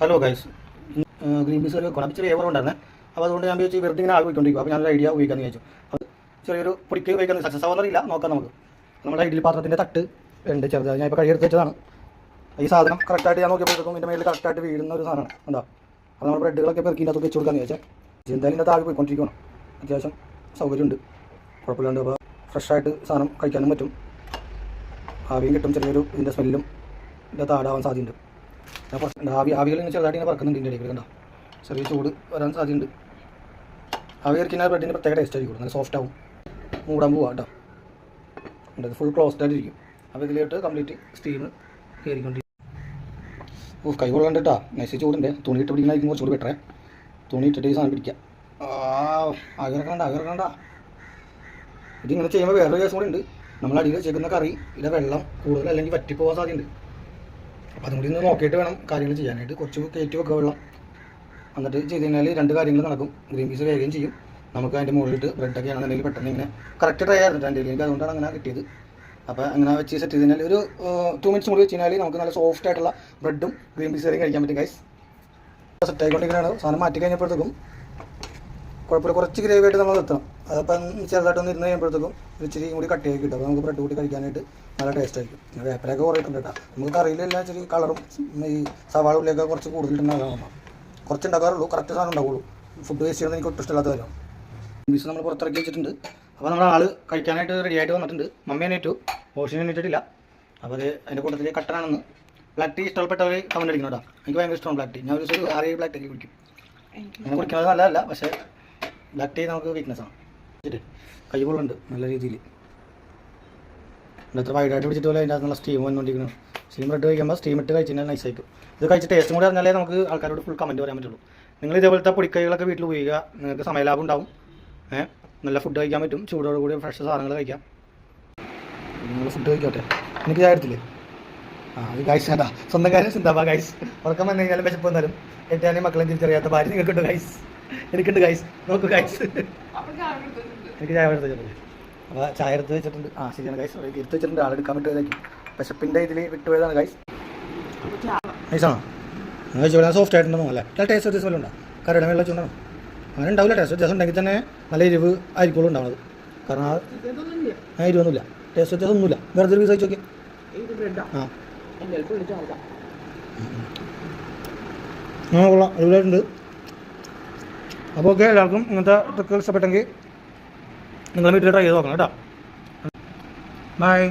Hello guys, green peas കറി വെക്കണം. അപ്പോൾ ചെറിയ ഉണ്ടായിരുന്നേ. അപ്പോൾ അതുകൊണ്ട് ഞാൻ വിചാരിച്ചു വെറുതെ ഇങ്ങനെ ആൾ പോയിക്കൊണ്ടിരിക്കും. അപ്പോൾ ഞാനൊരു ഐഡിയ ഉപയോഗിക്കാമെന്ന് വിചാരിച്ചു. അപ്പോൾ ചെറിയൊരു പൊടിക്ക് ഉപയോഗിക്കുന്നത് സക്സസ് ആവുന്നില്ല, നോക്കാം നമുക്ക്. നമ്മുടെ ഇഡ്ഡലി പാത്രത്തിൻ്റെ തട്ട് ഉണ്ട് ചെറുത്, ഞാൻ ഇപ്പോൾ കഴുകിയെടുത്ത് വെച്ചതാണ്. ഈ സാധനം കറക്റ്റായിട്ട് ഞാൻ നോക്കിയപ്പോഴത്തേക്കും ഇതിൻ്റെ മേളിൽ കറക്റ്റായിട്ട് വീഴുന്ന ഒരു സാധനമാണ്. എന്താ അപ്പോൾ നമ്മൾ ബ്രെഡുകളൊക്കെ പെറുക്കിൻ്റെ അകത്ത് വെച്ച് കൊടുക്കാമെന്ന് വിചാരിച്ചാൽ എന്തായാലും ഇതിൻ്റെ താഴെ പോയിക്കൊണ്ടിരിക്കണം. അത്യാവശ്യം സൗകര്യമുണ്ട്, കുഴപ്പമില്ലാണ്ട്. അപ്പോൾ ഫ്രഷായിട്ട് സാധനം കഴിക്കാനും പറ്റും, ആവിയും കിട്ടും. ചെറിയൊരു ഇതിൻ്റെ സ്മെല്ലും ഇതിൻ്റെ താടാവാൻ സാധ്യതയുണ്ട്. ഞാൻ കുറച്ച് ആവികൾ ഇങ്ങനെ ചെറുതായിട്ട് ഇങ്ങനെ പറക്കുന്നുണ്ട് ഇതിൻ്റെ ഇടയിൽ. കണ്ടോ, ചെറിയ ചൂട് വരാൻ സാധ്യതയുണ്ട്. ആവി കറിക്കുന്ന ബ്രെഡിൻ്റെ പ്രത്യേക ടേസ്റ്റ് ആയിരിക്കും, നല്ല സോഫ്റ്റ് ആവും. മൂടാൻ പോവാം കേട്ടോ, ഇത് ഫുൾ ക്ലോസ്ഡ് ആയിട്ടിരിക്കും. അപ്പോൾ ഇതിലോട്ട് കംപ്ലീറ്റ് സ്റ്റീം കയറിക്കൊണ്ടിരിക്കും. കൈ കൊള്ളണ്ട കേട്ടോ, നൈസ് ചൂടുണ്ട്. തുണി ഇട്ട് പിടിക്കണമായിരിക്കും കുറച്ചുകൂടി ബെറ്ററേ. തുണി ഇട്ടിട്ട് ഈ സാധനം പിടിക്കുക. ആകെ ഇറക്കണ്ട. ഇതിങ്ങനെ ചെയ്യുമ്പോൾ വേറൊരു കേസും കൂടി ഉണ്ട്. നമ്മൾ അടിയിൽ വെച്ചേക്കുന്ന കറി ഇതിൻ്റെ വെള്ളം കൂടുതൽ അല്ലെങ്കിൽ വറ്റിപ്പോകാൻ സാധ്യതയുണ്ട്. അപ്പോൾ അതും കൂടി ഒന്ന് നോക്കിയിട്ട് വേണം കാര്യങ്ങൾ ചെയ്യാനായിട്ട്. കുറച്ച് കയറ്റി വെക്കുക വെള്ളം. എന്നിട്ട് ചെയ്ത് കഴിഞ്ഞാൽ രണ്ട് കാര്യങ്ങൾ നടക്കും. ഗ്രീൻ പീസ് വേഗം ചെയ്യും. നമുക്ക് അതിൻ്റെ മുകളിലിട്ട് ബ്രെഡൊക്കെ ആണെന്നുണ്ടെങ്കിൽ പെട്ടെന്ന് ഇങ്ങനെ കറക്റ്റ് ട്രൈ ആയിരുന്നു എൻ്റെ എനിക്ക്, അതുകൊണ്ടാണ് അങ്ങനെ കിട്ടിയത്. അപ്പോൾ അങ്ങനെ വെച്ച് സെറ്റ് ചെയ്ത് കഴിഞ്ഞാൽ ഒരു 2 മിനിറ്റ്സ് കൂടി വെച്ച് കഴിഞ്ഞാൽ നമുക്ക് നല്ല സോഫ്റ്റ് ആയിട്ടുള്ള ബ്രെഡും ഗ്രീൻ പീസ് കറിയും കഴിക്കാൻ പറ്റും ഗൈസ്. സെറ്റ് ആയിക്കൊണ്ടിരിക്കുകയാണ്. സാധനം മാറ്റി കഴിഞ്ഞപ്പോഴത്തേക്കും കുഴപ്പമില്ല, കുറച്ച് ഗ്രേവി ആയിട്ട് നമ്മൾ നിർത്തണം. അതപ്പം ചെറുതായിട്ടൊന്ന് ഇരുന്ന് കഴിയുമ്പോഴത്തേക്കും ഇച്ചിരി കൂടി കട്ടിയാക്കി കിട്ടും. അപ്പോൾ നമുക്ക് ബ്രെഡ് കൂട്ടി കഴിക്കാനായിട്ട് നല്ല ടേസ്റ്റ് ആയിരിക്കും. വേപ്പലൊക്കെ കുറേ ഇട്ടുണ്ട് കേട്ടോ. നമുക്ക് കറിയിലെല്ലാം ഇച്ചിരി കളറും ഈ സവാള ഉള്ളിയൊക്കെ കുറച്ച് കൂടുതലിട്ടുണ്ടാകാം. കുറച്ച് ഉണ്ടാക്കാറുള്ളൂ, കറക്റ്റ് സാധനം ഉണ്ടാവുള്ളൂ. ഫുഡ് വേസ്റ്റ് ചെയ്യുന്നത് എനിക്ക് ഒട്ടും ഇഷ്ടമില്ലാത്ത കാര്യം. പീസ് നമ്മൾ പുറത്തിറക്കി വെച്ചിട്ടുണ്ട്. അപ്പോൾ നമ്മുടെ ആൾ കഴിക്കാനായിട്ട് റെഡി ആയിട്ട് വന്നിട്ടുണ്ട്. മമ്മി എണീറ്റു, ഓഷിനെ എണീറ്റിട്ടില്ല. അപ്പോൾ അത് അതിൻ്റെ കൂട്ടത്തിൽ കട്ടനാണെന്ന്. ബ്ലാക്ക് ടീ ഇഷ്ടപ്പെട്ടവർ കമൻറ്റ് അടിക്കണം കേട്ടോ. എനിക്ക് ഭയങ്കര ഇഷ്ടമാണ് ബ്ലാക്ക് ടീ. ഞാൻ ഒരു 6 ബ്ലാക്ക് ടീ കുടിക്കും. അങ്ങനെ കുടിക്കുന്നത് നല്ലതല്ല, പക്ഷേ ബ്ലാക്ക് ടീ നമുക്ക് വീക്ക്നെസ്സാണ്. കൈ കൊള്ളുണ്ട് നല്ല രീതിയിൽ. എത്ര വൈഡായിട്ട് പിടിച്ചിട്ട് പോലെ അതിൻ്റെ അകത്തുള്ള സ്റ്റീം വന്നുകൊണ്ടിരിക്കണം. സ്റ്റീം ബ്രെഡ് കഴിക്കുമ്പോൾ സ്റ്റീം ഇട്ട് കഴിച്ച് കഴിഞ്ഞാൽ നൈസായിരിക്കും. ഇത് കഴിച്ച് ടേസ്റ്റും കൂടി അറിഞ്ഞാലേ നമുക്ക് ആൾക്കാരോട് ഫുൾ കമൻറ്റ് പറയാൻ പറ്റുള്ളൂ. നിങ്ങൾ ഇതേപോലത്തെ പൊടിക്കൈകളൊക്കെ വീട്ടിൽ ഉപയോഗിക്കുക, നിങ്ങൾക്ക് സമയലാഭം ഉണ്ടാവും. നല്ല ഫുഡ് കഴിക്കാൻ പറ്റും, ചൂടോടുകൂടി ഫ്രഷ് സാധനങ്ങൾ കഴിക്കാം. നിങ്ങൾ ഫുഡ് കഴിക്കട്ടെ. എനിക്ക് ചായ എടുത്തില്ലേ? അത് ഗൈസ് ചേട്ടാ, സ്വന്തം കാര്യം ചിന്താവാ ഗൈസ്. ഉറക്കം വന്നു കഴിഞ്ഞാലും വിശപ്പ് വന്നാലും എട്ടാനും മക്കളും തിരിച്ചറിയാത്ത ഭാര്യ നിങ്ങൾക്കുണ്ട് ഗൈസ്. എനിക്കുണ്ട് ഗൈസ്, നോക്കൂ ഗൈസ്. എനിക്ക് ചായ എടുത്ത് വെച്ചിട്ടുണ്ട്. അപ്പോൾ ചായ എടുത്ത് വെച്ചിട്ടുണ്ട്. ശരിയാണ് ഗൈസ്, എടുത്ത് വെച്ചിട്ടുണ്ട്. ആളെടുക്കാൻ പറ്റുമായിരിക്കും. വിശപ്പിൻ്റെ ഇതിൽ വിട്ടുപോയതാണ് ഗൈസ്. നൈസാണോ? നിങ്ങൾ ചോദിച്ചാൽ സോഫ്റ്റ് ആയിട്ടുണ്ടോ? അല്ല ടേസ്റ്റ് വ്യത്യാസം ഉണ്ടോ? കരട വെള്ളം വെച്ചുകൊണ്ടാണോ? അങ്ങനെ ഉണ്ടാവില്ല. ടേസ്റ്റ് വ്യത്യാസം ഉണ്ടെങ്കിൽ തന്നെ നല്ല എരിവ് ആയിരിക്കുള്ളൂ ഉണ്ടാവുന്നത്. കാരണം എരിവൊന്നുമില്ല, ടേസ്റ്റ് വ്യത്യാസം ഒന്നുമില്ല. വെറുതെ ഒരു പീസ് വെച്ച് നോക്കിയാൽ കൊള്ളാം, അടിപൊളിയായിട്ടുണ്ട്. അപ്പോൾ ഓക്കെ, എല്ലാവർക്കും ഇങ്ങനത്തെ ട്രിക്കുകൾ ഇഷ്ടപ്പെട്ടെങ്കിൽ നിങ്ങൾ വീട്ടിൽ ട്രൈ ചെയ്ത് നോക്കണം കേട്ടോ. ബൈ.